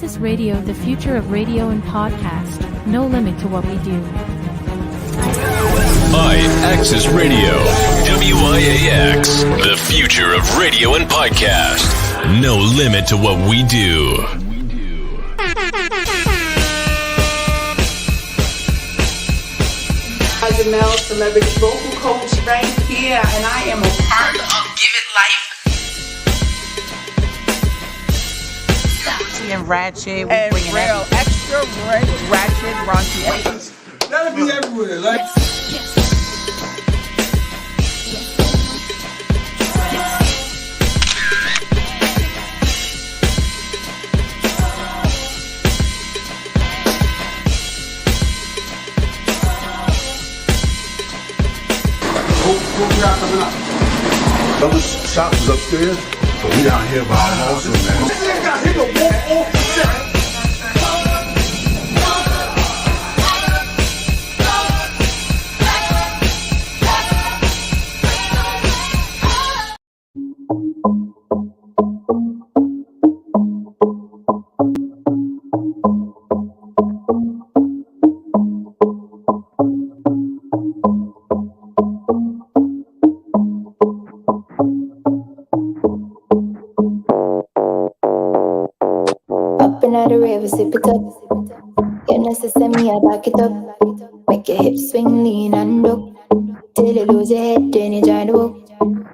Axis Radio, the future of radio and podcast. No limit to what we do. Axis Radio, WIAX, the future of radio and podcast. No limit to what we do. Jamel, celebrity vocal coach right here, and I am a part of Give It Life. And ratchet, we And bringing real, extra ratchet, raunchy. That'll be everywhere, like. What we got coming up? Those shops is upstairs, but we down here by also, man. This nigga got hit the wall off the set. Out the river, sip it up. Your necessary, send me, I back it up. Make your hips swing, lean and look. Till you lose your head, then you join the book.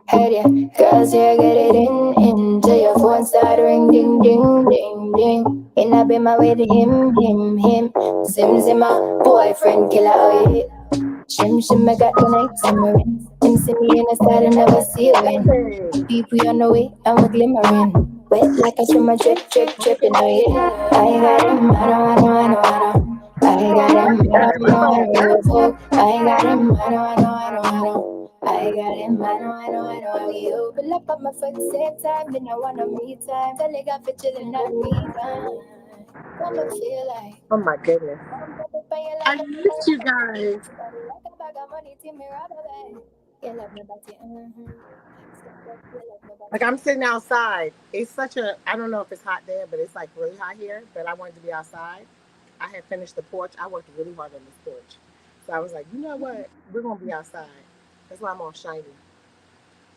Head ya, cause you get it in. Till your phone start ring, ding, ding, ding, ding. And I be my way to him. Zim, my boyfriend, killer, oh yeah. Shim, I got the night simmering. Him see me in the side and never see it win. People on the way, I'm a glimmering. Wet like a swimmer, drip, you know it. I got him, I know. I got him, I got him, I know. We open up on my foot, same time, then I wanna me time. Tell you got for chillin', not me time. I'ma feel like. Oh my goodness. I miss you guys. Like I'm sitting outside. It's such a, I don't know if it's hot there, but it's like really hot here. But I wanted to be outside. I had finished the porch. I worked really hard on this porch. So I was like, you know what? We're going to be outside. That's why I'm all shiny.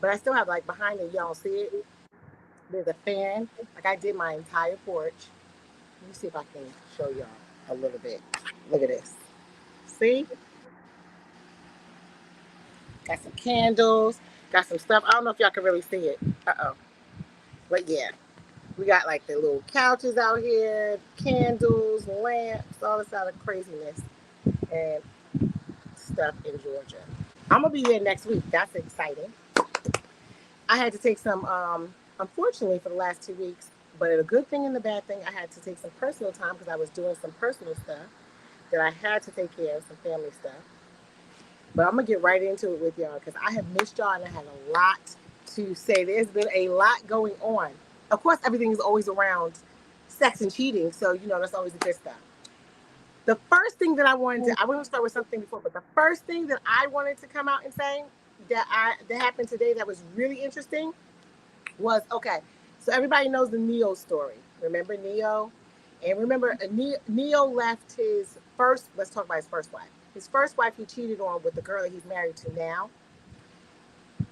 But I still have like behind it, y'all see it? There's a fan. Like I did my entire porch. Let me see if I can show y'all a little bit. Look at this. See? Got some candles. Got some stuff. I don't know if y'all can really see it. But yeah. We got like the little couches out here, candles, lamps, all this other craziness and stuff in Georgia. I'm going to be there next week. That's exciting. I had to take some, unfortunately for the last 2 weeks, but a good thing and the bad thing, I had to take some personal time because I was doing some personal stuff that I had to take care of, some family stuff. But I'm going to get right into it with y'all because I have missed y'all and I had a lot to say. There's been a lot going on. Of course, everything is always around sex and cheating. So, you know, that's always the good stuff. The first thing that I wanted to start with something before, but the first thing that I wanted to come out and say that happened today that was really interesting was, okay, so everybody knows the Neo story. Remember Neo? And remember, Neo left his first, let's talk about his first wife. His first wife he cheated on with the girl that he's married to now.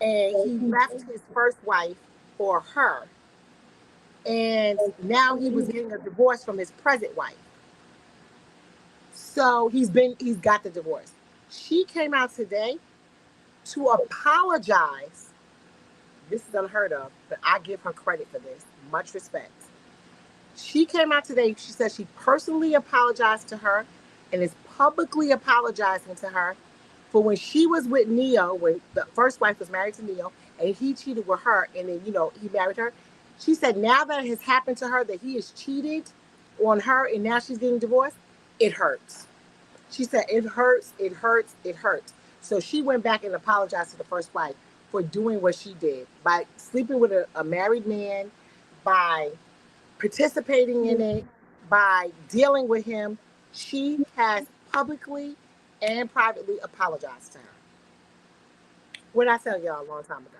And he left his first wife for her. And now he was getting a divorce from his present wife. So he's got the divorce. She came out today to apologize. This is unheard of, but I give her credit for this. Much respect. She came out today. She said she personally apologized to her and is publicly apologizing to her for when she was with Neo, when the first wife was married to Neo, and he cheated with her, and then, you know, he married her. She said now that it has happened to her, that he has cheated on her, and now she's getting divorced, it hurts. She said, it hurts. So she went back and apologized to the first wife for doing what she did, by sleeping with a married man, by participating in it, by dealing with him. She has publicly and privately apologized to her. What did I tell y'all a long time ago?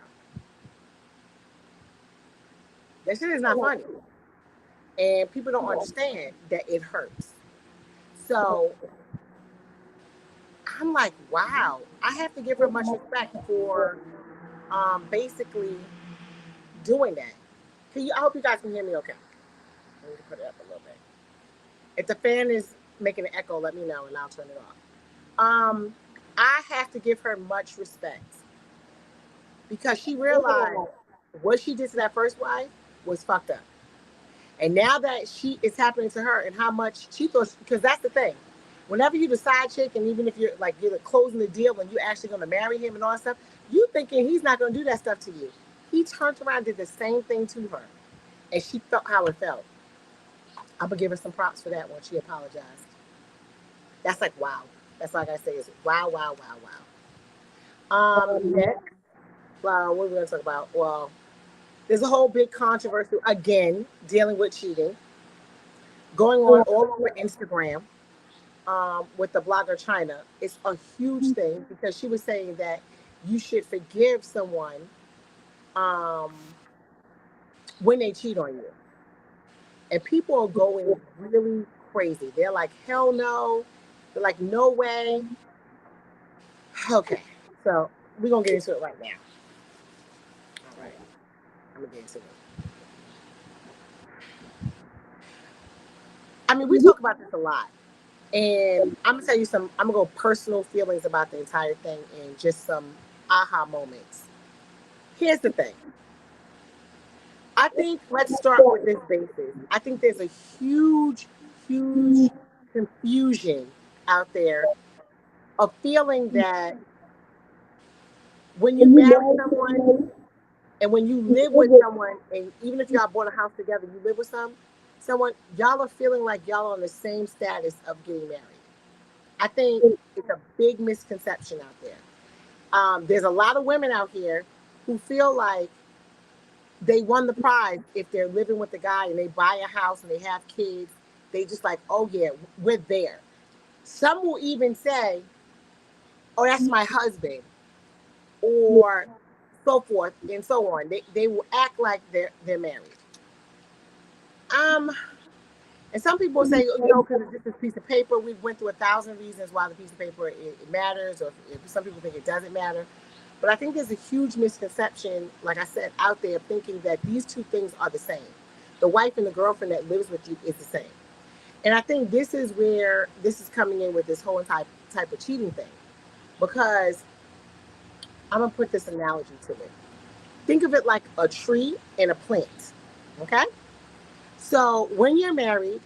That shit is not funny. And people don't understand that it hurts. So I'm like, wow, I have to give her much respect for basically doing that. I hope you guys can hear me okay. Let me put it up a little bit. If the fan is making an echo, let me know and I'll turn it off. I have to give her much respect because she realized what she did to that first wife was fucked up. And now that it's happening to her and how much she thought, because that's the thing. Whenever you decide chick, and even if you're closing the deal and you're actually going to marry him and all that stuff, you thinking he's not going to do that stuff to you. He turned around and did the same thing to her. And she felt how it felt. I'm going to give her some props for that when she apologized. That's like, wow. That's all I got to say is wow, wow, wow, wow. Next, what are we going to talk about? Well, there's a whole big controversy, again, dealing with cheating, going on all over Instagram with the blogger China. It's a huge thing because she was saying that you should forgive someone when they cheat on you. And people are going really crazy. They're like, hell no. They're like, no way. Okay, so we're going to get into it right now. All right, I'm going to get into it. I mean, we talk about this a lot. And I'm going to tell you I'm going to go personal feelings about the entire thing and just some aha moments. Here's the thing. I think let's start with this basis. I think there's a huge, huge confusion out there of feeling that when you marry someone and when you live with someone, and even if y'all bought a house together, you live with someone, y'all are feeling like y'all are on the same status of getting married. I think it's a big misconception out there. There's a lot of women out here who feel like they won the prize if they're living with the guy and they buy a house and they have kids. They just like, oh yeah, we're there. Some will even say, oh, that's my husband, or so forth and so on. They will act like they're married. And some people say, because it's just a piece of paper. We went through 1,000 reasons why the piece of paper it matters, or if some people think it doesn't matter. But I think there's a huge misconception, like I said, out there thinking that these two things are the same. The wife and the girlfriend that lives with you is the same. And I think this is where this is coming in with this whole type of cheating thing. Because I'm going to put this analogy to it. Think of it like a tree and a plant, okay? So when you're married,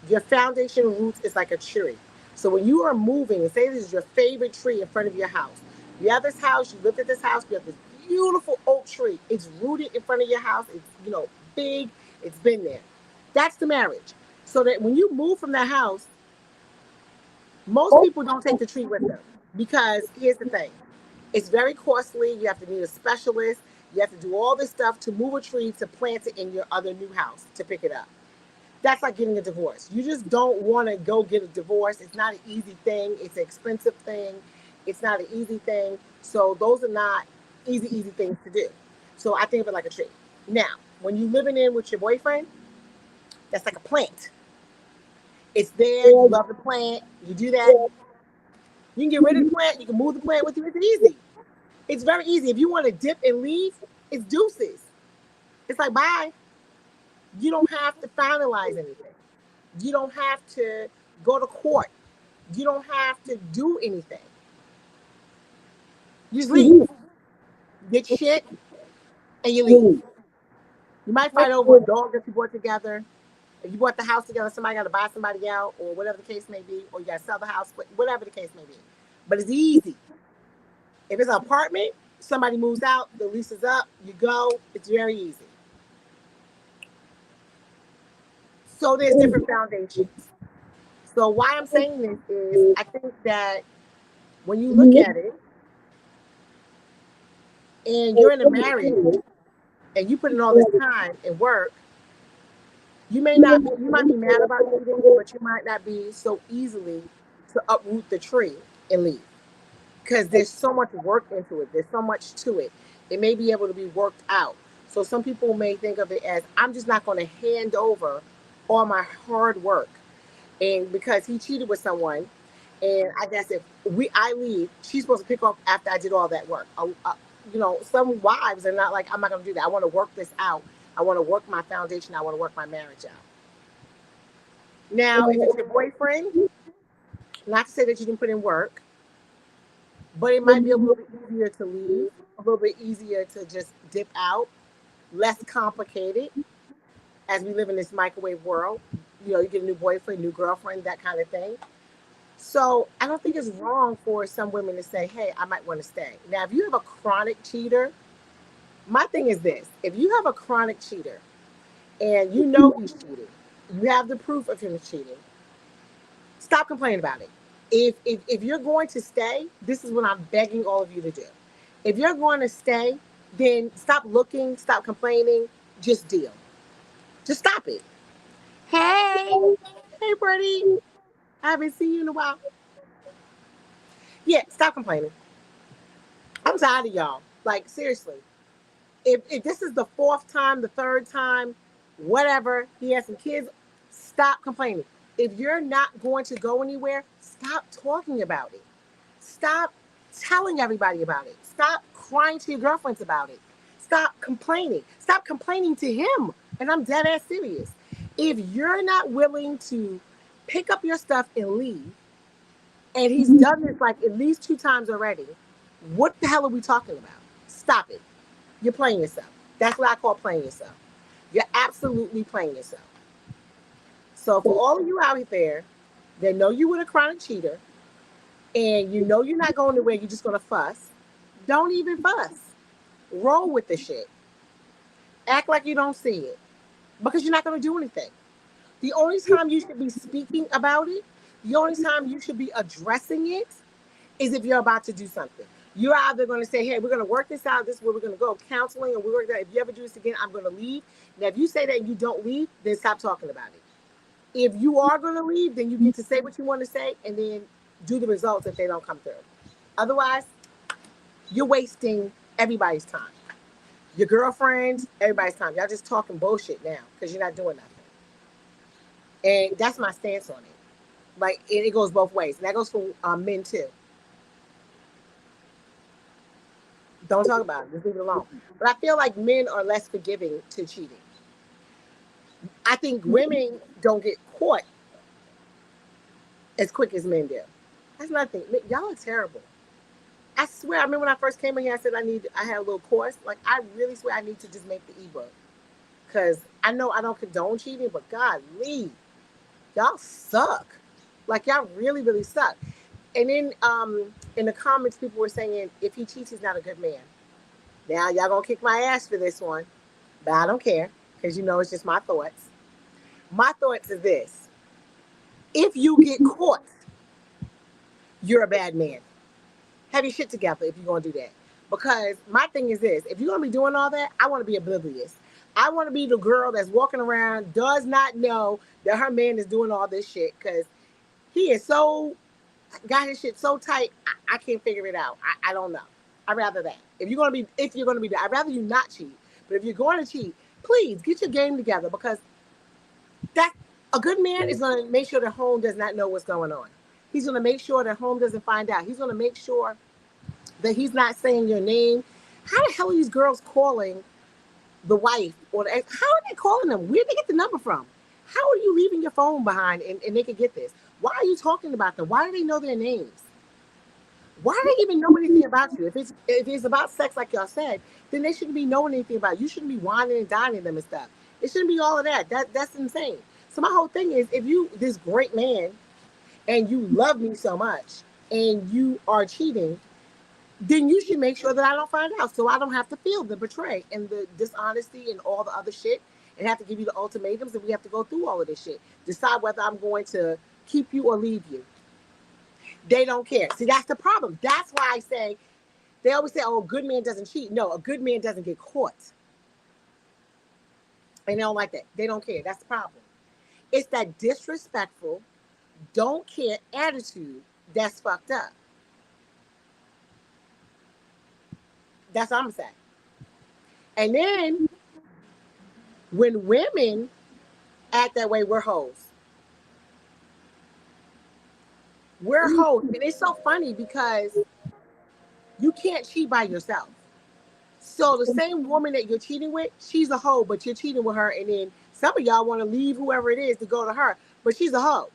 your foundation roots is like a tree. So when you are moving, and say this is your favorite tree in front of your house. You have this house, you lived at this house, you have this beautiful oak tree. It's rooted in front of your house. It's, big. It's been there. That's the marriage. So that when you move from that house, most people don't take the tree with them. Because here's the thing. It's very costly. You have to need a specialist. You have to do all this stuff to move a tree to plant it in your other new house to pick it up. That's like getting a divorce. You just don't want to go get a divorce. It's not an easy thing. It's an expensive thing. It's not an easy thing. So those are not easy things to do. So I think of it like a tree. Now, when you're living in with your boyfriend, that's like a plant. It's there. You love the plant. You do that. You can get rid of the plant. You can move the plant with you. It's easy. It's very easy. If you want to dip and leave, it's deuces. It's like, bye. You don't have to finalize anything. You don't have to go to court. You don't have to do anything. You just leave. Get shit and you leave. You might fight over a dog that you bought together. If you bought the house together, somebody got to buy somebody out, or whatever the case may be, or you got to sell the house, whatever the case may be. But it's easy. If it's an apartment, somebody moves out, the lease is up, you go. It's very easy. So there's different foundations. So why I'm saying this is I think that when you look at it and you're in a marriage and you put in all this time and work, you might be mad about cheating, but you might not be so easily to uproot the tree and leave. Because there's so much work into it. There's so much to it. It may be able to be worked out. So some people may think of it as, I'm just not going to hand over all my hard work. And because he cheated with someone, and I guess if I leave, she's supposed to pick up after I did all that work. Some wives are not like, I'm not going to do that. I want to work this out. I want to work my foundation. I want to work my marriage out. Now, if it's your boyfriend, not to say that you didn't put in work, but it might be a little bit easier to leave, a little bit easier to just dip out, less complicated as we live in this microwave world. You get a new boyfriend, new girlfriend, that kind of thing. So I don't think it's wrong for some women to say, hey, I might want to stay. Now, if you have a chronic cheater, my thing is this. If you have a chronic cheater and you know he's cheating, you have the proof of him cheating, stop complaining about it. If you're going to stay, this is what I'm begging all of you to do. If you're going to stay, then stop looking, stop complaining, just deal. Just stop it. Hey, hey, Birdie. I haven't seen you in a while. Yeah, stop complaining. I'm tired of y'all. Like, seriously. If this is the fourth time, the third time, whatever, he has some kids, stop complaining. If you're not going to go anywhere, stop talking about it. Stop telling everybody about it. Stop crying to your girlfriends about it. Stop complaining. Stop complaining to him. And I'm dead ass serious. If you're not willing to pick up your stuff and leave, and he's done this like at least 2 times already, what the hell are we talking about? Stop it. You're playing yourself. That's what I call playing yourself. You're absolutely playing yourself. So for all of you out there that know you were a chronic cheater and you know you're not going anywhere, you're just going to fuss, don't even fuss. Roll with the shit. Act like you don't see it because you're not going to do anything. The only time you should be speaking about it, the only time you should be addressing it is if you're about to do something. You're either going to say, hey, we're going to work this out. This is where we're going to go. Counseling, and we work that. If you ever do this again, I'm going to leave. Now, if you say that and you don't leave, then stop talking about it. If you are going to leave, then you get to say what you want to say and then do the results if they don't come through. Otherwise, you're wasting everybody's time. Your girlfriends, everybody's time. Y'all just talking bullshit now because you're not doing nothing. And that's my stance on it. Like, it goes both ways. And that goes for men, too. Don't talk about it. Just leave it alone. But I feel like men are less forgiving to cheating. I think women don't get caught as quick as men do. That's nothing. Y'all are terrible. I swear, I remember when I first came in here, I said I had a little course. Like, I really swear I need to just make the ebook. Because I know I don't condone cheating, but golly, y'all suck. Like, y'all really, really suck. And then in the comments, people were saying, if he cheats, he's not a good man. Now, y'all gonna kick my ass for this one, but I don't care, because it's just my thoughts. My thoughts are this. If you get caught, you're a bad man. Have your shit together if you're gonna do that. Because my thing is this, if you're gonna be doing all that, I wanna be oblivious. I wanna be the girl that's walking around, does not know that her man is doing all this shit, because he is got his shit so tight, I can't figure it out. I don't know. I'd rather that. If you're gonna be, I'd rather you not cheat. But if you're going to cheat, please get your game together, because that a good man is gonna make sure that home does not know what's going on. He's gonna make sure that home doesn't find out. He's gonna make sure that he's not saying your name. How the hell are these girls calling the wife or the ex? How are they calling them? Where did they get the number from? How are you leaving your phone behind and they could get this? Why are you talking about them? Why do they know their names? Why do they even know anything about you? If it's about sex, like y'all said, then they shouldn't be knowing anything about you. You shouldn't be whining and dining them and stuff. It shouldn't be all of that. That's insane. So my whole thing is, if you this great man and you love me so much and you are cheating, then you should make sure that I don't find out, so I don't have to feel the betray and the dishonesty and all the other shit and have to give you the ultimatums, and we have to go through all of this shit. Decide whether I'm going to keep you or leave you. They don't care. See, that's the problem. That's why I say, they always say, oh, a good man doesn't cheat. No, a good man doesn't get caught. And they don't like that. They don't care. That's the problem. It's that disrespectful, don't care attitude that's fucked up. That's what I'm saying. And then when women act that way, we're hoes. We're hoes. And it's so funny because you can't cheat by yourself. So the same woman that you're cheating with, she's a hoe, but you're cheating with her. And then some of y'all want to leave whoever it is to go to her, but she's a hoe.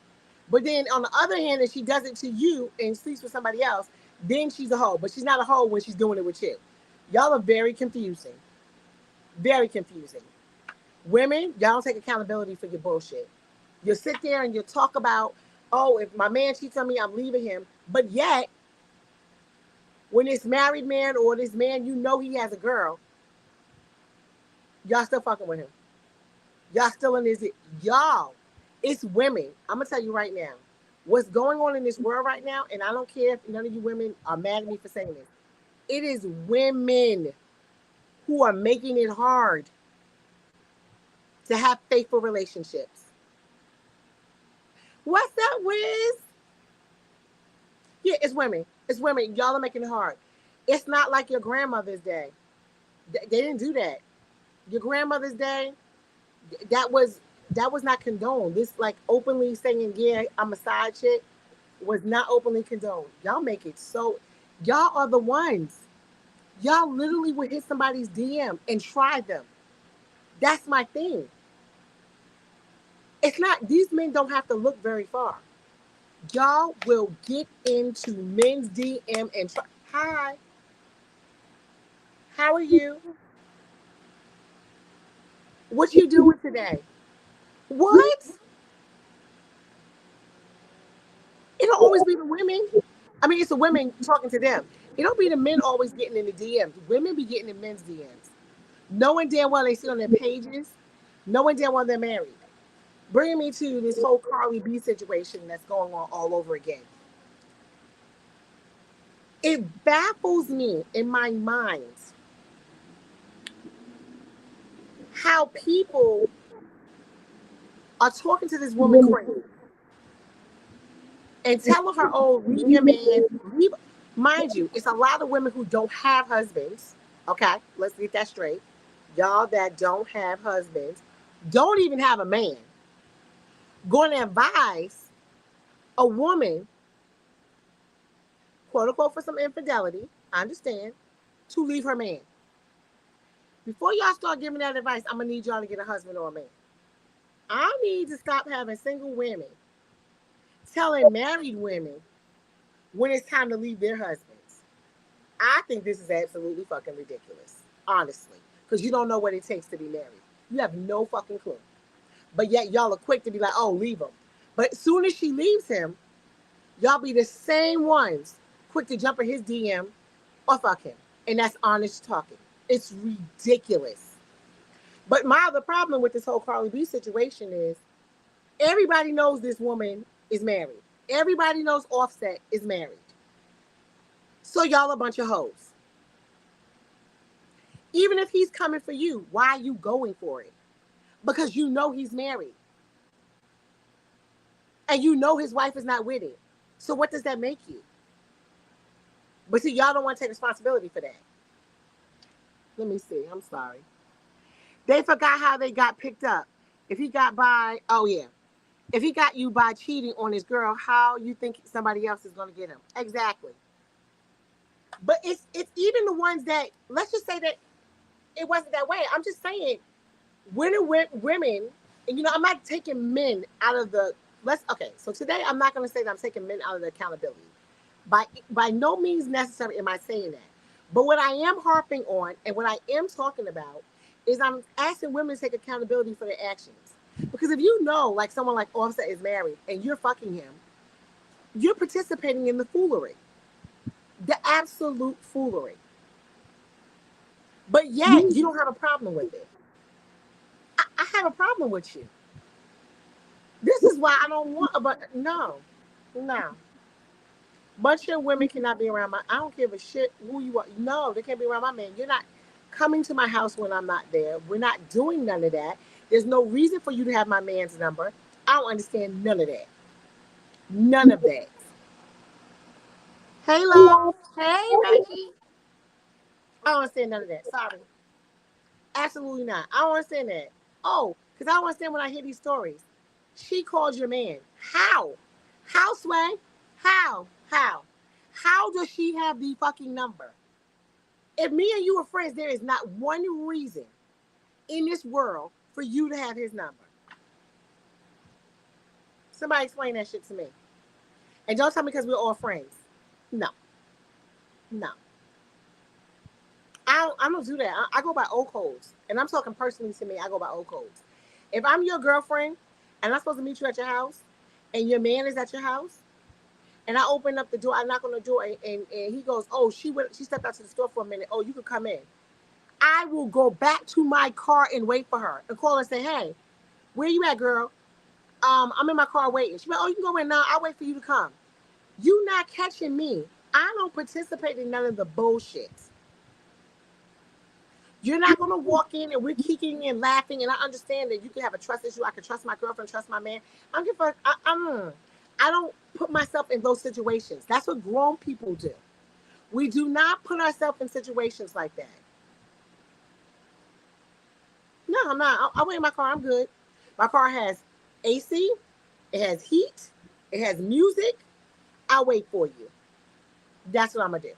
But then on the other hand, if she does it to you and sleeps with somebody else, then she's a hoe. But she's not a hoe when she's doing it with you. Y'all are very confusing. Very confusing. Women, y'all don't take accountability for your bullshit. You sit there and you talk about, oh, if my man cheats on me, I'm leaving him. But yet, when this married man or this man, you know he has a girl, y'all still fucking with him. Y'all still in this. Y'all, it's women. I'm going to tell you right now. What's going on in this world right now, and I don't care if none of you women are mad at me for saying this, it is women who are making it hard to have faithful relationships. What's up, Wiz? Yeah, it's women. It's women. Y'all are making it hard. It's not like your grandmother's day. They didn't do that. Your grandmother's day, that was not condoned. This like openly saying, yeah, I'm a side chick was not openly condoned. Y'all make it so. Y'all are the ones. Y'all literally would hit somebody's DM and try them. That's my thing. It's not, these men don't have to look very far. Y'all will get into men's DM and try. Hi, how are you? What you doing today? What? It'll always be the women. I mean, it's the women talking to them. It don't be the men always getting in the DMs. Women be getting in men's DMs. Knowing damn well they sit on their pages. Knowing damn well they're married. Bringing me to this whole Carly B situation that's going on all over again. It baffles me in my mind how people are talking to this woman crazy and telling her, oh, leave your man. Leave. Mind you, it's a lot of women who don't have husbands. Okay, let's get that straight. Y'all that don't have husbands, don't even have a man, going to advise a woman, quote unquote, for some infidelity, I understand, to leave her man. Before y'all start giving that advice, I'm going to need y'all to get a husband or a man. I need to stop having single women telling married women when it's time to leave their husbands. I think this is absolutely fucking ridiculous, honestly, because you don't know what it takes to be married. You have no fucking clue. But yet y'all are quick to be like, oh, leave him. But as soon as she leaves him, y'all be the same ones quick to jump in his DM or fuck him. And that's honest talking. It's ridiculous. But my other problem with this whole Carly B situation is everybody knows this woman is married. Everybody knows Offset is married. So y'all a bunch of hoes. Even if he's coming for you, why are you going for it? Because you know he's married. And you know his wife is not with it. So what does that make you? But see, y'all don't want to take responsibility for that. Let me see. I'm sorry. They forgot how they got picked up. If he got by, oh yeah. If he got you by cheating on his girl, how you think somebody else is going to get him? Exactly. But it's even the ones that, let's just say that it wasn't that way. I'm just saying, women, and you know, I'm not taking men out of the, okay, so today I'm not going to say that I'm taking men out of the accountability. By no means necessary am I saying that. But what I am harping on and what I am talking about is I'm asking women to take accountability for their actions. Because if you know, like someone like Offset is married and you're fucking him, you're participating in the foolery. The absolute foolery. But yet, you don't have a problem with it. I have a problem with you. This is why I don't want, but no. Bunch of women cannot be around I don't give a shit who you are. No, they can't be around my man. You're not coming to my house when I'm not there. We're not doing none of that. There's no reason for you to have my man's number. I don't understand none of that. None of that. Hey, love. Hey, Reggie. I don't understand none of that. Sorry. Absolutely not. I don't understand that. Oh, Because I don't understand when I hear these stories. She called your man. How? How, Sway? How? How? How does she have the fucking number? If me and you are friends, there is not one reason in this world for you to have his number. Somebody explain that shit to me. And don't tell me because we're all friends. No. No. I don't do that. I go by old codes. And I'm talking personally to me. I go by old codes. If I'm your girlfriend and I'm supposed to meet you at your house and your man is at your house and I open up the door, I knock on the door and he goes, oh, she stepped out to the store for a minute. Oh, you could come in. I will go back to my car and wait for her and call and say, hey, where you at, girl? I'm in my car waiting. She's like, oh, you can go in now. I'll wait for you to come. You not catching me. I don't participate in none of the bullshit. You're not going to walk in and we're kicking and laughing. And I understand that you can have a trust issue. I can trust my girlfriend, trust my man. I don't put myself in those situations. That's what grown people do. We do not put ourselves in situations like that. No, I'm not. I wait in my car. I'm good. My car has AC. It has heat. It has music. I'll wait for you. That's what I'm going to do.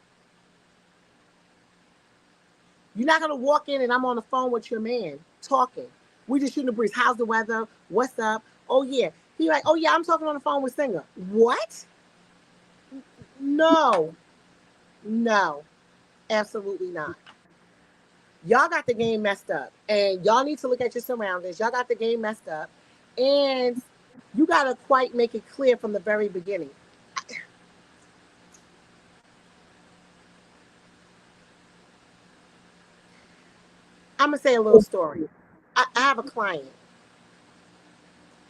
You're not going to walk in and I'm on the phone with your man talking. We just shooting the breeze. How's the weather? What's up? Oh, yeah. He like, oh, yeah, I'm talking on the phone with Singer. What? No. No. Absolutely not. Y'all got the game messed up. And y'all need to look at your surroundings. Y'all got the game messed up. And you got to quite make it clear from the very beginning. I'm going to say a little story. I have a client.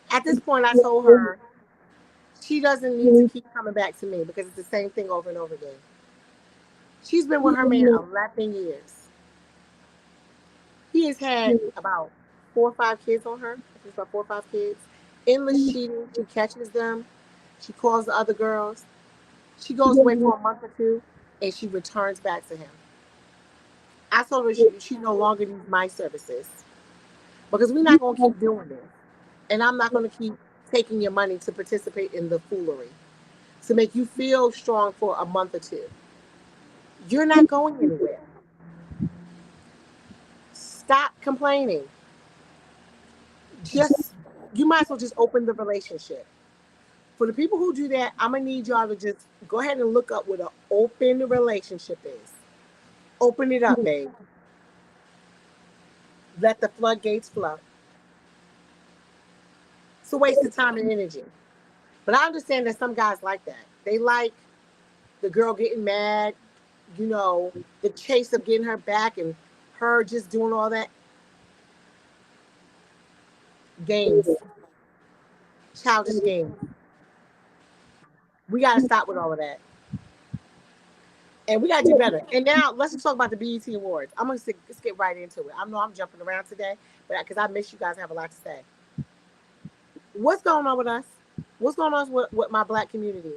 At this point, I told her she doesn't need to keep coming back to me because it's the same thing over and over again. She's been with her man 11 years. He has had about 4 or 5 kids on her. I think it's about 4 or 5 kids. Endless cheating. She catches them. She calls the other girls. She goes away for a month or two, and she returns back to him. I told her she no longer needs my services because we're not going to keep doing this. And I'm not going to keep taking your money to participate in the foolery to make you feel strong for a month or two. You're not going anywhere. Stop complaining. You might as well just open the relationship. For the people who do that, I'm going to need y'all to just go ahead and look up what an open relationship is. Open it up, babe. Let the floodgates flow. It's a waste of time and energy. But I understand that some guys like that. They like the girl getting mad, the chase of getting her back and her just doing all that. Games. Childish games. We got to stop with all of that. And we got to do better. And now let's just talk about the BET Awards. I'm going to get right into it. I know I'm jumping around today, but because I miss you guys, have a lot to say. What's going on with us? What's going on with my Black community?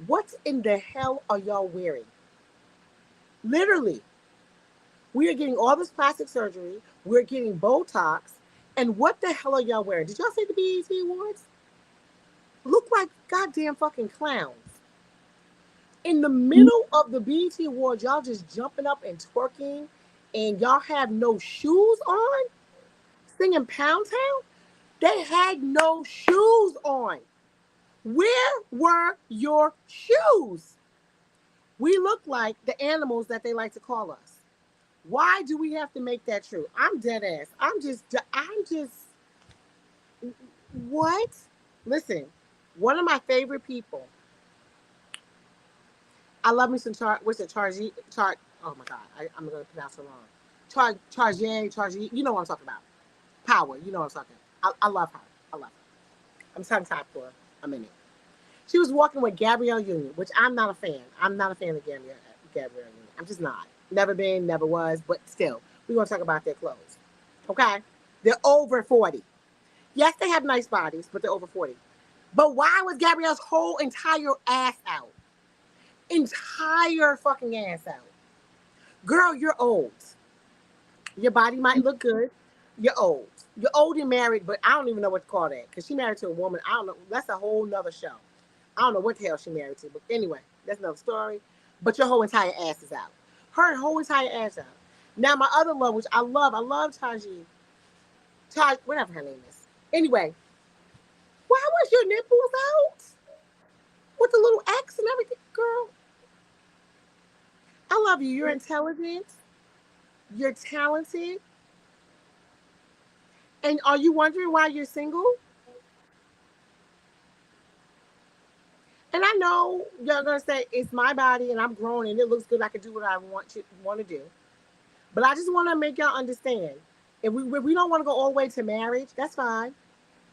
What in the hell are y'all wearing? Literally. We are getting all this plastic surgery. We're getting Botox. And what the hell are y'all wearing? Did y'all see the BET Awards? Look like goddamn fucking clowns. In the middle of the BET Awards, y'all just jumping up and twerking, and y'all have no shoes on? Singing Pound Town? They had no shoes on. Where were your shoes? We look like the animals that they like to call us. Why do we have to make that true? I'm dead ass. I'm just, what? Listen, one of my favorite people, I love me some oh my God, I'm going to pronounce it wrong. Charge, you know what I'm talking about. Power, you know what I'm talking about. I love her. I love her. I'm tongue-tied for a minute. She was walking with Gabrielle Union, which I'm not a fan. I'm not a fan of Gabrielle Union. I'm just not. Never been, never was, but still, we're going to talk about their clothes. Okay? They're over 40. Yes, they have nice bodies, but they're over 40. But why was Gabrielle's whole entire ass out? Entire fucking ass out. Girl, you're old. Your body might look good. You're old. You're old and married, but I don't even know what to call that because she married to a woman. I don't know. That's a whole nother show. I don't know what the hell she married to, but anyway, that's another story. But your whole entire ass is out. Her whole entire ass out. Now my other love, which I love Taji. Whatever her name is. Anyway, why was your nipples out? With the little X and everything, girl. I love you. You're intelligent. You're talented. And are you wondering why you're single? And I know you're gonna say it's my body and I'm grown and it looks good. I can do what I want to do. But I just want to make y'all understand. If we don't want to go all the way to marriage, that's fine.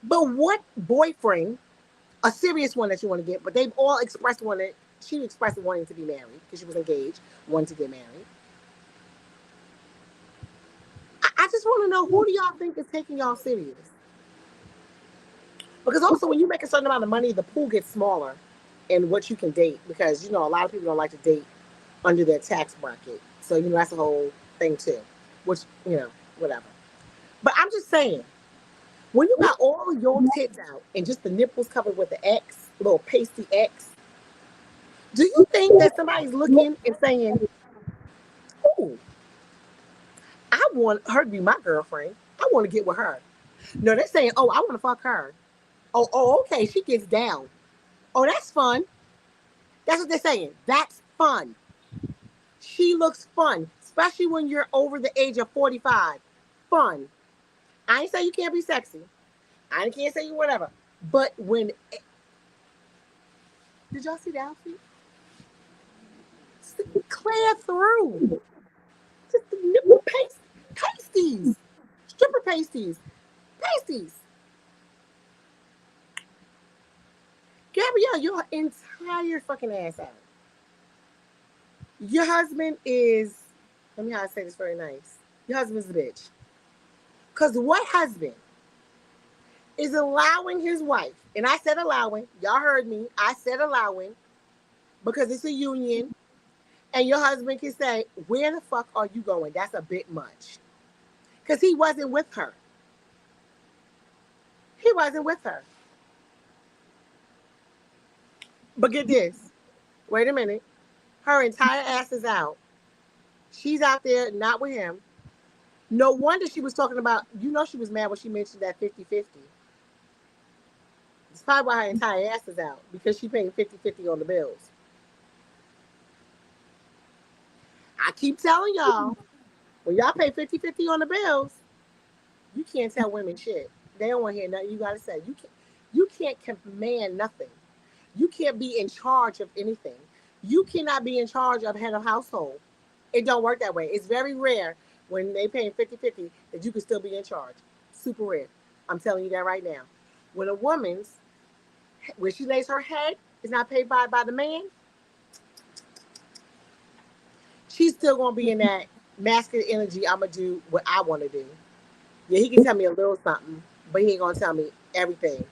But what boyfriend, a serious one that you want to get, but they've all expressed she expressed wanting to be married because she was engaged, wanting to get married. I just want to know, who do y'all think is taking y'all serious? Because also when you make a certain amount of money, the pool gets smaller in what you can date because, a lot of people don't like to date under their tax bracket. So, that's the whole thing too, which, whatever. But I'm just saying, when you got all of your tits out and just the nipples covered with the X, little pasty X, do you think that somebody's looking and saying, "Ooh, I want her to be my girlfriend. I want to get with her"? No, they're saying, "Oh, I want to fuck her." Oh, okay, she gets down. Oh, that's fun. That's what they're saying. That's fun. She looks fun, especially when you're over the age of 45. Fun. I ain't say you can't be sexy. I can't say you whatever. But did y'all see the outfit? Clear through. Just the nipple pasties. Stripper pasties. Pasties. Gabrielle, your entire fucking ass out. Your husband is, let me how I say this very nice. Your husband's a bitch. Because what husband is allowing his wife, and I said allowing, y'all heard me, I said allowing, because it's a union, and your husband can say, where the fuck are you going? That's a bit much. Because he wasn't with her. He wasn't with her. But get this. Wait a minute. Her entire ass is out. She's out there not with him. No wonder she was talking about, she was mad when she mentioned that 50-50. It's probably why her entire ass is out, because she paying 50-50 on the bills. I keep telling y'all, when y'all pay 50-50 on the bills, you can't tell women shit. They don't want to hear nothing you got to say. You can't command nothing. You can't be in charge of anything. You cannot be in charge of head of household. It don't work that way. It's very rare when they paying 50-50 that you can still be in charge. Super rare. I'm telling you that right now. When a woman's, where she lays her head, is not paid by the man, she's still going to be in that masculine energy. I'm going to do what I want to do. Yeah, he can tell me a little something, but he ain't going to tell me everything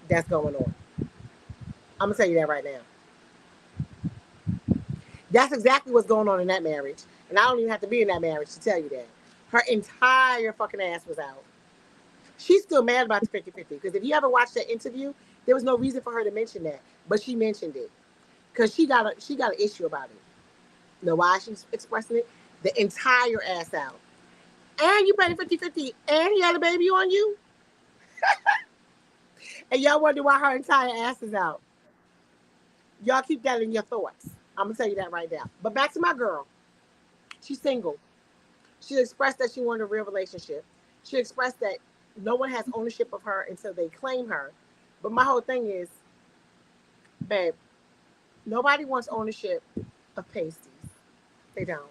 that's going on. I'm going to tell you that right now. That's exactly what's going on in that marriage. And I don't even have to be in that marriage to tell you that. Her entire fucking ass was out. She's still mad about the 50-50. Because if you ever watched that interview, there was no reason for her to mention that. But she mentioned it. Because she got an issue about it. You know why she's expressing it? The entire ass out. And you paid 50-50 and he had a baby on you? And y'all wonder why her entire ass is out. Y'all keep that in your thoughts. I'm going to tell you that right now. But back to my girl. She's single. She expressed that she wanted a real relationship. She expressed that no one has ownership of her until they claim her. But my whole thing is, babe, nobody wants ownership of pasties. They don't.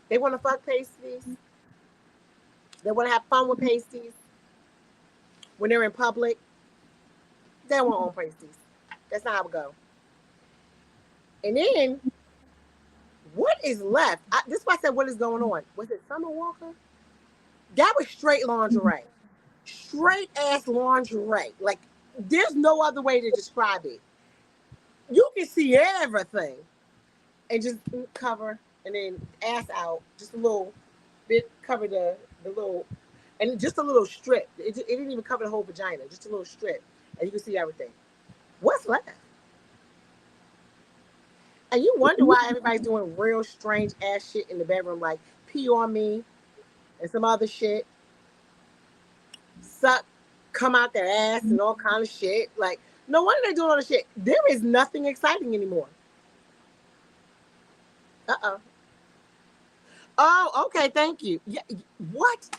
They want to fuck pasties. They want to have fun with pasties. When they're in public, they don't want own pasties. That's not how it go. And then, what is left? This is why I said, what is going on? Was it Summer Walker? That was straight lingerie. Straight ass lingerie. Like, there's no other way to describe it. You can see everything. And just cover, and then ass out. Just a little bit, cover the little and just a little strip. It didn't even cover the whole vagina, just a little strip, and you can see everything. What's left? And you wonder why everybody's doing real strange ass shit in the bedroom, like pee on me and some other shit, suck, come out their ass and all kind of shit. Like, no wonder they're doing all the shit. There is nothing exciting anymore. Uh-oh. Oh, okay, thank you. Yeah, what?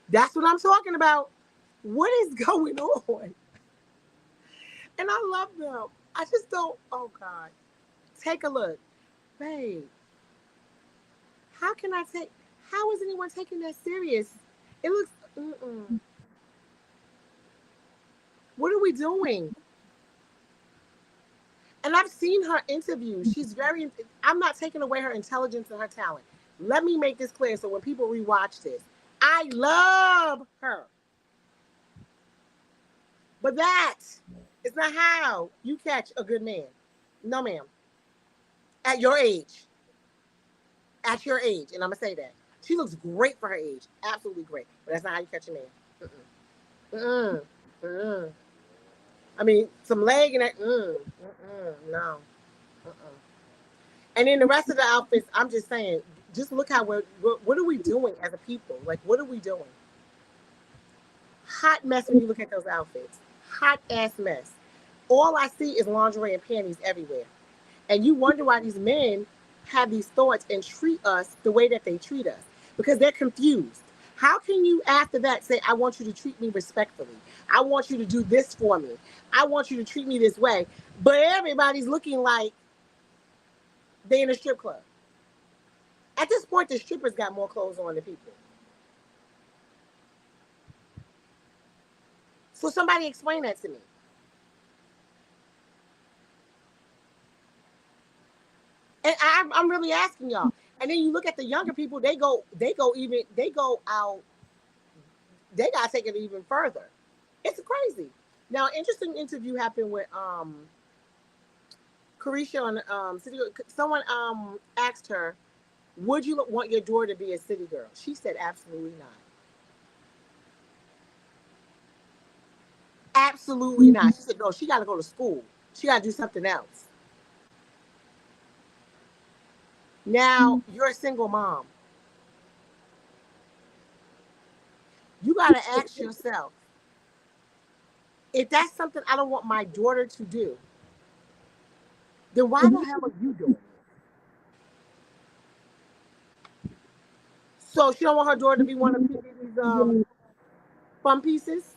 That's what I'm talking about. What is going on? And I love them. I just don't, oh God. Take a look. Babe, how is anyone taking that serious? It looks, what are we doing? And I've seen her interview. I'm not taking away her intelligence and her talent. Let me make this clear so when people rewatch this, I love her. But that is not how you catch a good man. No, ma'am. At your age. At your age. And I'm going to say that. She looks great for her age. Absolutely great. But that's not how you catch a man. I mean, some leg and that. No. And then the rest of the outfits, I'm just saying, just look how what are we doing as a people? Like, what are we doing? Hot mess when you look at those outfits. Hot ass mess. All I see is lingerie and panties everywhere. And you wonder why these men have these thoughts and treat us the way that they treat us. Because they're confused. How can you, after that, say, I want you to treat me respectfully? I want you to do this for me. I want you to treat me this way. But everybody's looking like they in a strip club. At this point, the strippers got more clothes on than people. So somebody explain that to me. And I'm really asking y'all. And then you look at the younger people, they go out, they gotta take it even further. It's crazy. Now, interesting interview happened with Carisha on City. Someone asked her, would you want your daughter to be a city girl? She said absolutely not. Absolutely not. She said, no, she got to go to school. She got to do something else. Now, you're a single mom. You got to ask yourself, if that's something I don't want my daughter to do, then why the hell are you doing it? So she don't want her daughter to be one of these fun pieces?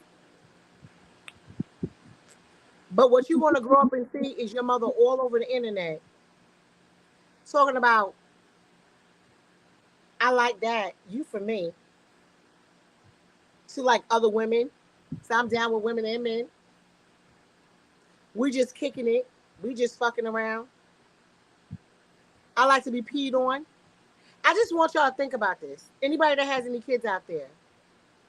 But what you're going to grow up and see is your mother all over the internet talking about, I like that, you for me, to like other women. So I'm down with women and men. We just kicking it. We just fucking around. I like to be peed on. I just want y'all to think about this. Anybody that has any kids out there,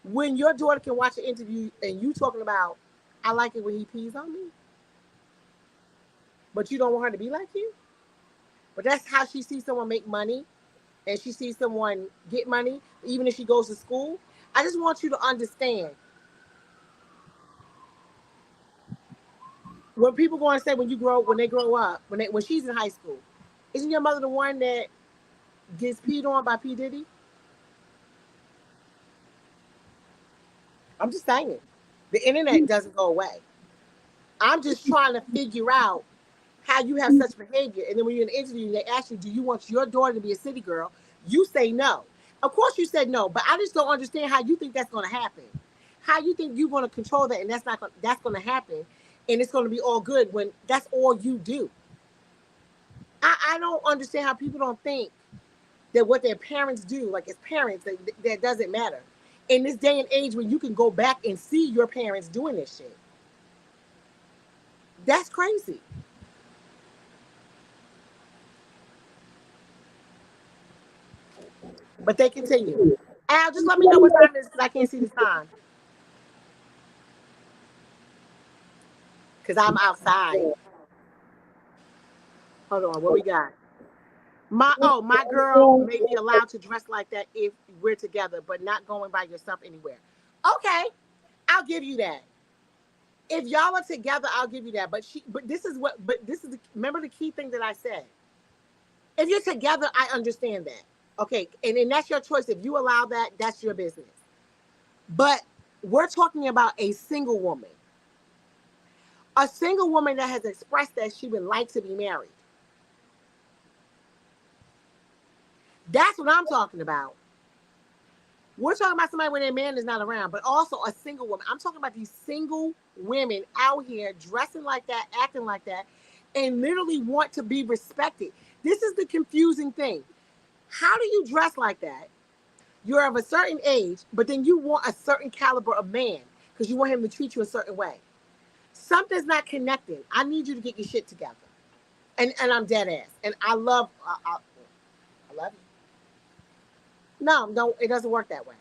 when your daughter can watch an interview and you talking about, I like it when he pees on me, but you don't want her to be like you. But that's how she sees someone make money and she sees someone get money, even if she goes to school. I just want you to understand. When people go and say when they grow up, when she's in high school, isn't your mother the one that gets peed on by P. Diddy? I'm just saying. The internet doesn't go away. I'm just trying to figure out how you have such behavior. And then when you're in an interview and they ask you, do you want your daughter to be a city girl? You say no. Of course you said no, but I just don't understand how you think that's going to happen. How you think you're going to control that and that's going to happen and it's going to be all good when that's all you do. I don't understand how people don't think that what their parents do, like as parents, that doesn't matter. In this day and age when you can go back and see your parents doing this shit. That's crazy. But they continue. Al, just let me know what time it is because I can't see the time. Because I'm outside. Hold on, what we got? My girl may be allowed to dress like that if we're together, but not going by yourself anywhere. Okay, I'll give you that. If y'all are together, I'll give you that. But this is remember the key thing that I said. If you're together, I understand that. Okay, and that's your choice. If you allow that, that's your business. But we're talking about a single woman. A single woman that has expressed that she would like to be married. That's what I'm talking about. We're talking about somebody when their man is not around, but also a single woman. I'm talking about these single women out here dressing like that, acting like that, and literally want to be respected. This is the confusing thing. How do you dress like that? You're of a certain age, but then you want a certain caliber of man because you want him to treat you a certain way. Something's not connecting. I need you to get your shit together. And I'm dead ass. And I love you. No, it doesn't work that way.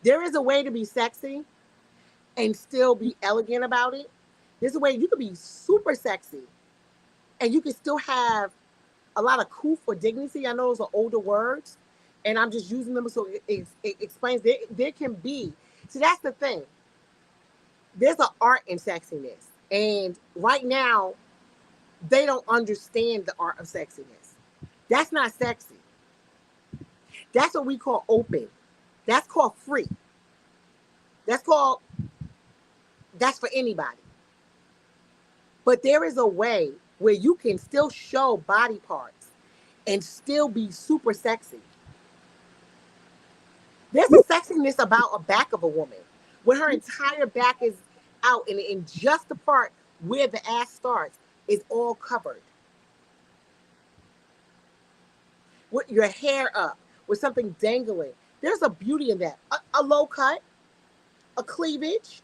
There is a way to be sexy and still be elegant about it. There's a way you could be super sexy and you can still have a lot of coof or dignity. I know those are older words, and I'm just using them so it explains there can be. See, that's the thing. There's an art in sexiness. And right now, they don't understand the art of sexiness. That's not sexy. That's what we call open. That's called free. That's for anybody. But there is a way where you can still show body parts and still be super sexy. There's a sexiness about a back of a woman when her entire back is out and in just the part where the ass starts is all covered. With your hair up, with something dangling. There's a beauty in that. A low cut, a cleavage,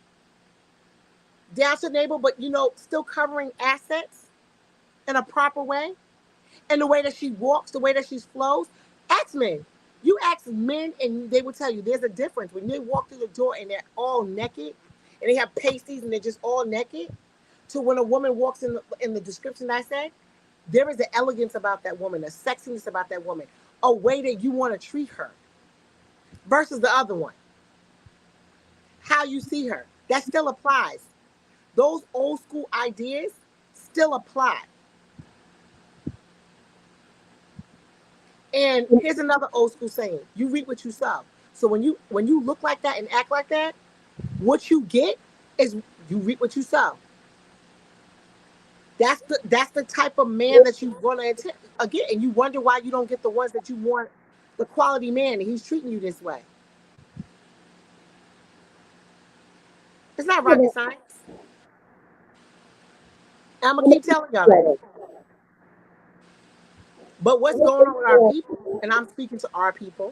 down to the navel, but still covering assets in a proper way. And the way that she walks, the way that she flows. Ask men. You ask men and they will tell you there's a difference. When they walk through the door and they're all naked and they have pasties and they're just all naked, to when a woman walks in the description I said, there is an elegance about that woman, a sexiness about that woman, a way that you want to treat her versus the other one. How you see her. That still applies. Those old school ideas still apply. And here's another old school saying: you reap what you sow. So when you look like that and act like that, what you get is you reap what you sow. That's the type of man that you want to get, and you wonder why you don't get the ones that you want, the quality man, and he's treating you this way. It's not rocket science. I'm gonna keep telling y'all. But what's going on with our people, and I'm speaking to our people,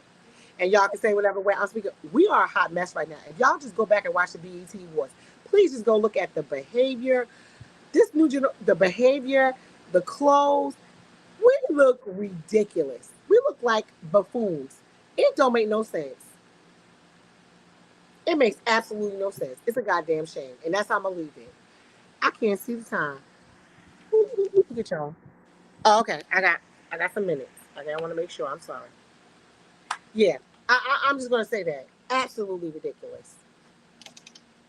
and y'all can say whatever way I'm speaking. We are a hot mess right now. If y'all just go back and watch the BET Awards, please just go look at the behavior, the behavior, the clothes. We look ridiculous. We look like buffoons. It don't make no sense. It makes absolutely no sense. It's a goddamn shame, and that's how I'm gonna leave it. I can't see the time. Look at y'all. Oh, okay. I got some minutes. Okay, I want to make sure. I'm sorry. Yeah, I'm just gonna say that. Absolutely ridiculous.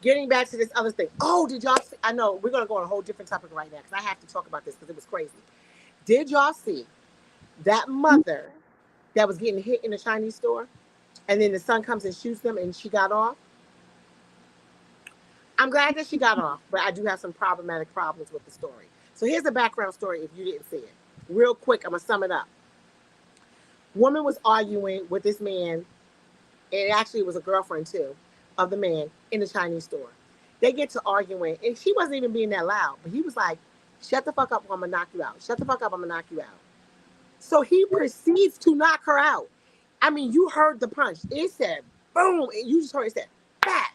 Getting back to this other thing. Oh, did y'all see? I know we're gonna go on a whole different topic right now because I have to talk about this because it was crazy. Did y'all see that mother that was getting hit in the Chinese store, and then the son comes and shoots them, and she got off? I'm glad that she got off, but I do have some problematic problems with the story. So here's the background story if you didn't see it. Real quick, I'm gonna sum it up. Woman was arguing with this man, and actually it was a girlfriend too, of the man in the Chinese store. They get to arguing, and she wasn't even being that loud, but he was like, shut the fuck up or I'm gonna knock you out. Shut the fuck up, I'm gonna knock you out. So he proceeds to knock her out. I mean, you heard the punch. It said boom, and you just heard it said bat.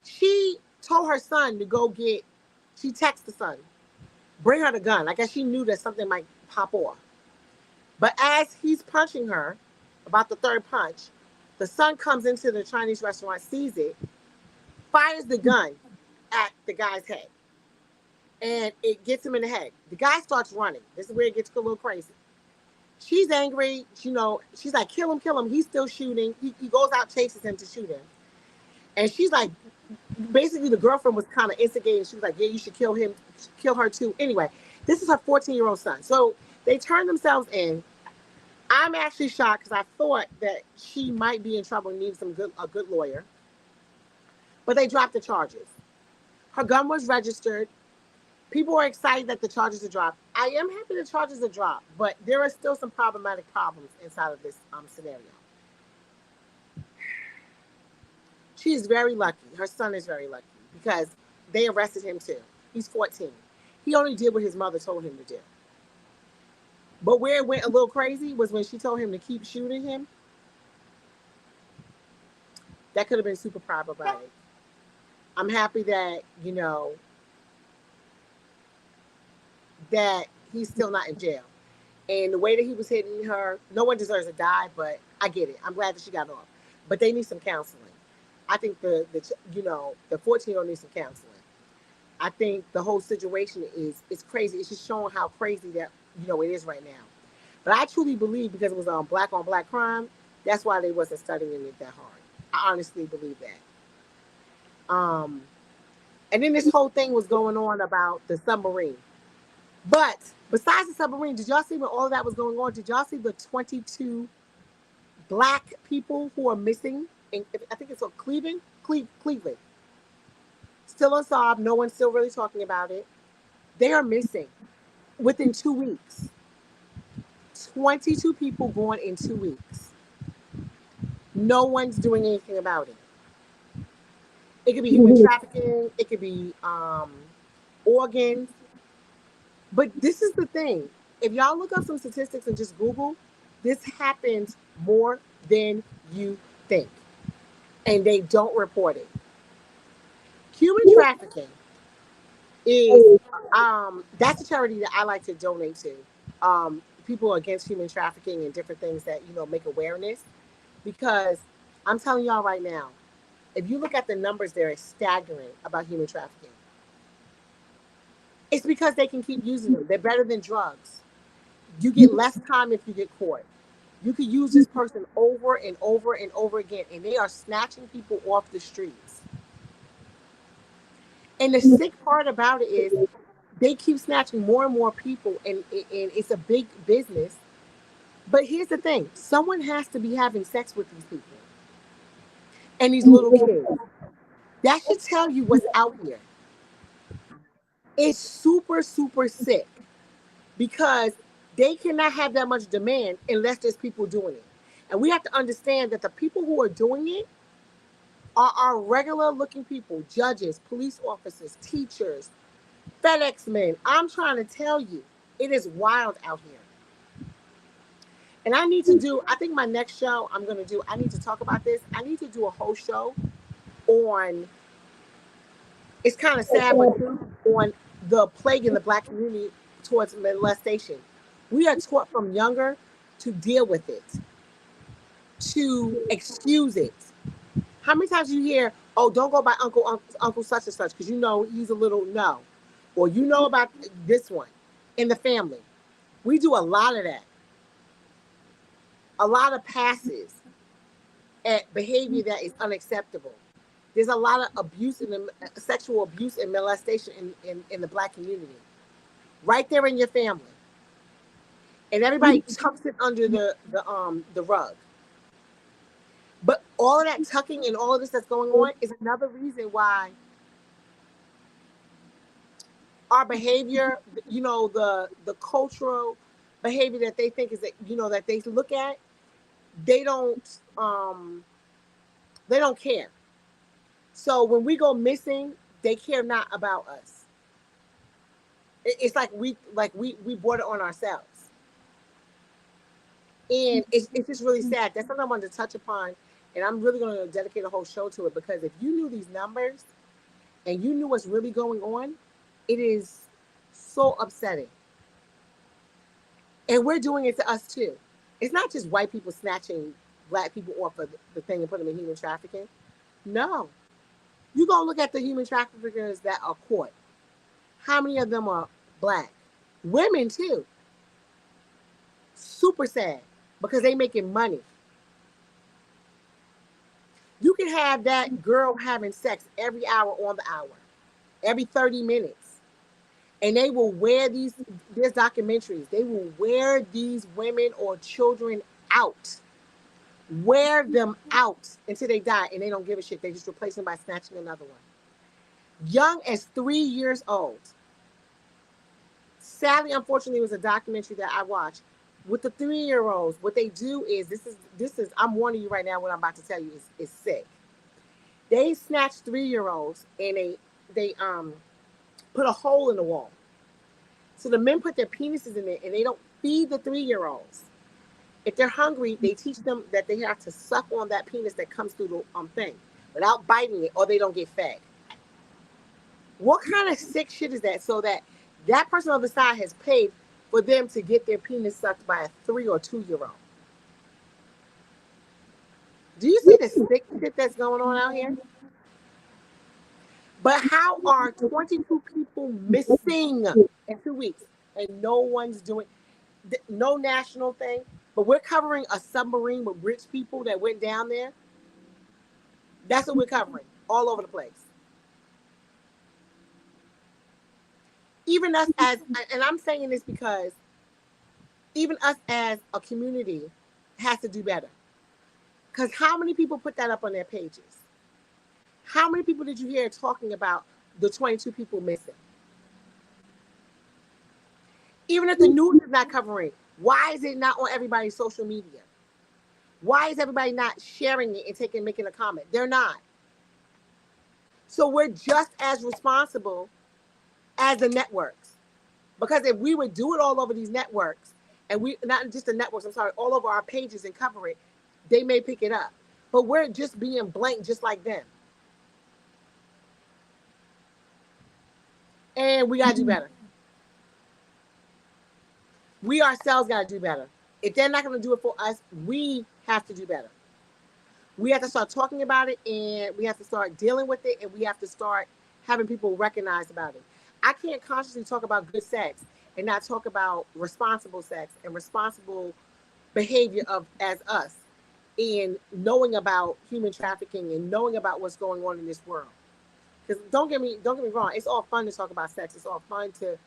She told her son to go she texted the son, bring her the gun. I guess she knew that something might pop off. But as he's punching her, about the third punch, the son comes into the Chinese restaurant, sees it, fires the gun at the guy's head. and it gets him in the head. The guy starts running. This is where it gets a little crazy. She's angry. She's like, kill him, kill him. He's still shooting. He goes out, chases him to shoot him. And she's like, basically the girlfriend was kind of instigating. She was like, yeah, you should kill him, kill her too. Anyway, this is her 14-year-old son. So they turn themselves in. I'm actually shocked because I thought that she might be in trouble and need a good lawyer. But they dropped the charges. Her gun was registered. People are excited that the charges are dropped. I am happy the charges are dropped, but there are still some problematic problems inside of this scenario. She is very lucky. Her son is very lucky because they arrested him too. He's 14. He only did what his mother told him to do. But where it went a little crazy was when she told him to keep shooting him. That could have been super problematic. I'm happy that, that he's still not in jail. And the way that he was hitting her, no one deserves to die, but I get it. I'm glad that she got off. But they need some counseling. I think the 14-year-old needs some counseling. I think the whole situation is crazy. It's just showing how crazy that, it is right now. But I truly believe because it was on black crime, that's why they wasn't studying it that hard. I honestly believe that. And then this whole thing was going on about the submarine. But besides the submarine, did y'all see when all of that was going on? Did y'all see the 22 black people who are missing? I think it's Cleveland. Still unsolved. No one's still really talking about it. They are missing within 2 weeks. 22 people gone in 2 weeks. No one's doing anything about it. It could be human trafficking. It could be organs. But this is the thing. If y'all look up some statistics and just Google, this happens more than you think. And they don't report it. Human trafficking is, that's a charity that I like to donate to. People against human trafficking and different things that, make awareness. Because I'm telling y'all right now, if you look at the numbers, they're staggering about human trafficking. It's because they can keep using them. They're better than drugs. You get less time if you get caught. You could use this person over and over and over again, and they are snatching people off the streets. And the sick part about it is they keep snatching more and more people, and it's a big business. But here's the thing. Someone has to be having sex with these people and these little kids. That should tell you what's out here. It's super, super sick because they cannot have that much demand unless there's people doing it. And we have to understand that the people who are doing it are our regular looking people, judges, police officers, teachers, FedEx men. I'm trying to tell you, it is wild out here. And I think my next show I need to talk about this. I need to do a whole show on, it's kind of sad, but on the plague in the black community towards molestation. We are taught from younger to deal with it, to excuse it. How many times you hear, oh, don't go by Uncle such and such because he's a little no. Or about this one in the family. We do a lot of that. A lot of passes at behavior that is unacceptable. There's a lot of abuse sexual abuse and molestation in the black community. Right there in your family. And everybody tucks it under the rug. But all of that tucking and all of this that's going on is another reason why our behavior, the cultural behavior that they think is that, that they look at, they don't care. So when we go missing, they care not about us. It's like we brought it on ourselves. And it's just really sad. That's something I wanted to touch upon. And I'm really going to dedicate a whole show to it because if you knew these numbers and you knew what's really going on, it is so upsetting. And we're doing it to us too. It's not just white people snatching black people off of the thing and put them in human trafficking. No. You go look at the human traffickers that are caught. How many of them are black? Women too. Super sad because they making money. You can have that girl having sex every hour on the hour, every 30 minutes. And they will wear there's documentaries, they will wear these women or children out, wear them out until they die, and they don't give a shit. They just replace them by snatching another one. Young as 3 years old. Sadly, unfortunately, it was a documentary that I watched with the 3-year-olds. What they do is this is I'm warning you right now. What I'm about to tell you is sick. They snatch 3-year-olds and they put a hole in the wall. So the men put their penises in it and they don't feed the 3-year-olds. If they're hungry, they teach them that they have to suck on that penis that comes through the thing without biting it, or they don't get fed. What kind of sick shit is that? So that person on the side has paid for them to get their penis sucked by a 3 or 2-year-old. Do you see the sick shit that's going on out here? But how are 22 people missing in 2 weeks and no one's doing no national thing? But we're covering a submarine with rich people that went down there. That's what we're covering all over the place. Even us and I'm saying this because even us as a community has to do better. Because how many people put that up on their pages? How many people did you hear talking about the 22 people missing? Even if the news is not covering, why is it not on everybody's social media? Why is everybody not sharing it and making a comment? They're not. So we're just as responsible as the networks. Because if we would do it all over these networks, and we not just the networks, I'm sorry, all over our pages and cover it, they may pick it up. But we're just being blank just like them. And we got to do better. We ourselves got to do better. If they're not going to do it for us, we have to do better. We have to start talking about it, and we have to start dealing with it, and we have to start having people recognize about it. I can't consciously talk about good sex and not talk about responsible sex and responsible behavior as us, and knowing about human trafficking and knowing about what's going on in this world. Because don't get me wrong, it's all fun to talk about sex. It's all fun to,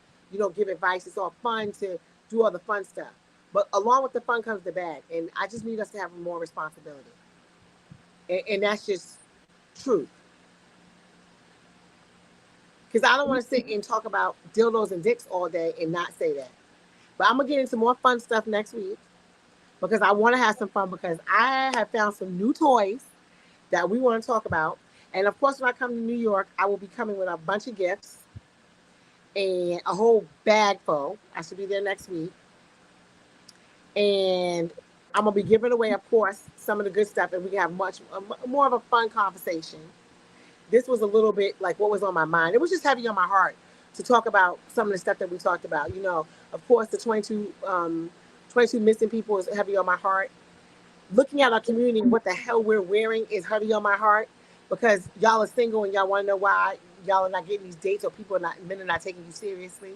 give advice. It's all fun to do all the fun stuff. But along with the fun comes the bad. And I just need us to have more responsibility. And that's just truth. Because I don't want to sit and talk about dildos and dicks all day and not say that. But I'm going to get into more fun stuff next week. Because I want to have some fun. Because I have found some new toys that we want to talk about. And of course, when I come to New York, I will be coming with a bunch of gifts and a whole bag full. I should be there next week. And I'm going to be giving away, of course, some of the good stuff. And we can have much more of a fun conversation. This was a little bit like what was on my mind. It was just heavy on my heart to talk about some of the stuff that we talked about. Of course, the 22 missing people is heavy on my heart. Looking at our community and what the hell we're wearing is heavy on my heart. Because y'all are single and y'all want to know why y'all are not getting these dates, or men are not taking you seriously.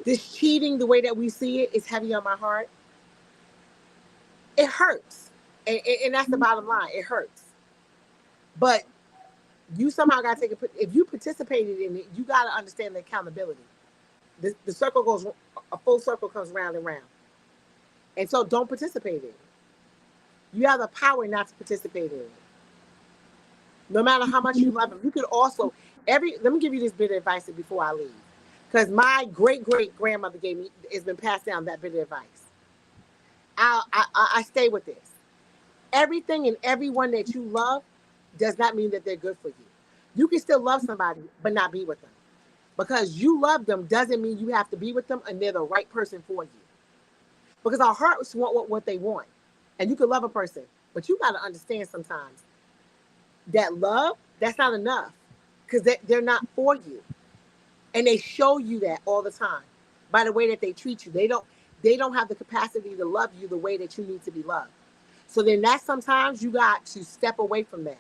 This cheating, the way that we see it, is heavy on my heart. It hurts. And that's the bottom line. It hurts. But you somehow got to if you participated in it, you got to understand the accountability. The circle goes, a full circle comes round and round. And so don't participate in it. You have the power not to participate in it. No matter how much you love them, you could also let me give you this bit of advice before I leave, because my great grandmother gave me, has been passed down that bit of advice. I stay with this. Everything and everyone that you love does not mean that they're good for you. You can still love somebody but not be with them, because you love them doesn't mean you have to be with them and they're the right person for you. Because our hearts want what they want, and you can love a person, but you got to understand sometimes that love, that's not enough, because they're not for you. And they show you that all the time by the way that they treat you. They don't have the capacity to love you the way that you need to be loved. So then that sometimes you got to step away from that.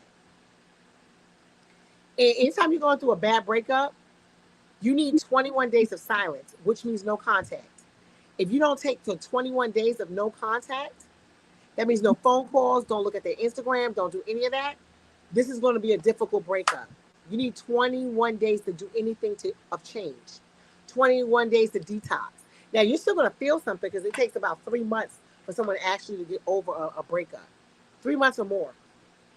And anytime you're going through a bad breakup, You need 21 days of silence, which means no contact. If you don't take the 21 days of no contact, that means no phone calls, don't look at their Instagram, don't do any of that. This is going to be a difficult breakup. You need 21 days to do anything of change. 21 days to detox. Now, you're still going to feel something because it takes about 3 months for someone actually to get over a breakup. 3 months or more.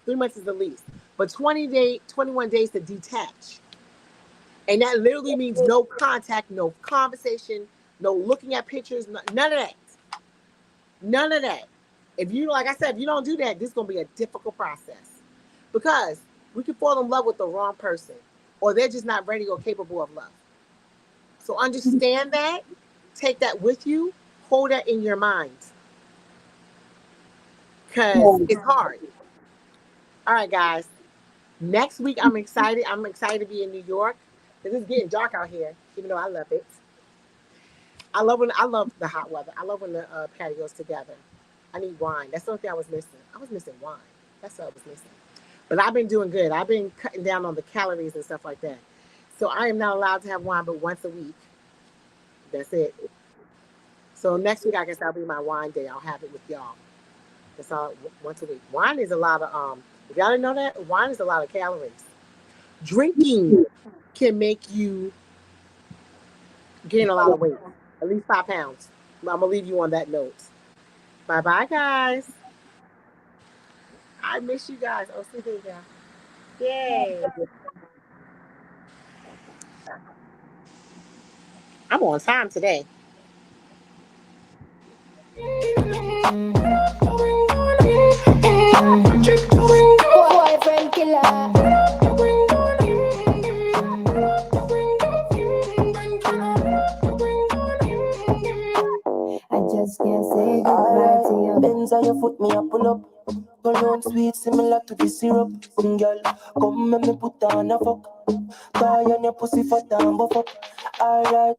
3 months is the least. But 21 days to detach. And that literally means no contact, no conversation, no looking at pictures, none of that. None of that. If you, like I said, if you don't do that, this is going to be a difficult process. Because we can fall in love with the wrong person, or they're just not ready or capable of love. So understand that, take that with you, hold that in your mind. Because it's hard. All right, guys. Next week, I'm excited. I'm excited to be in New York. Because it's getting dark out here, even though I love it. I love the hot weather. I love when the patio's together. I need wine. That's the only thing I was missing. I was missing wine. That's what I was missing. But I've been doing good. I've been cutting down on the calories and stuff like that. So I am not allowed to have wine but once a week. That's it. So next week, I guess that'll be my wine day. I'll have it with y'all. That's all, once a week. Wine is a lot of, if y'all didn't know that, wine is a lot of calories. Drinking can make you gain a lot of weight, at least 5 pounds. I'm going to leave you on that note. Bye-bye, guys. I miss you guys. Oh, see you guys. Yay. I'm on time today. Boyfriend killer. I just can't say goodbye to you. Benz on your foot, me a pull up. Cologne sweet, similar to the syrup. Girl, come and me put on a fuck. Tie on your pussy for time, buff up. Alright.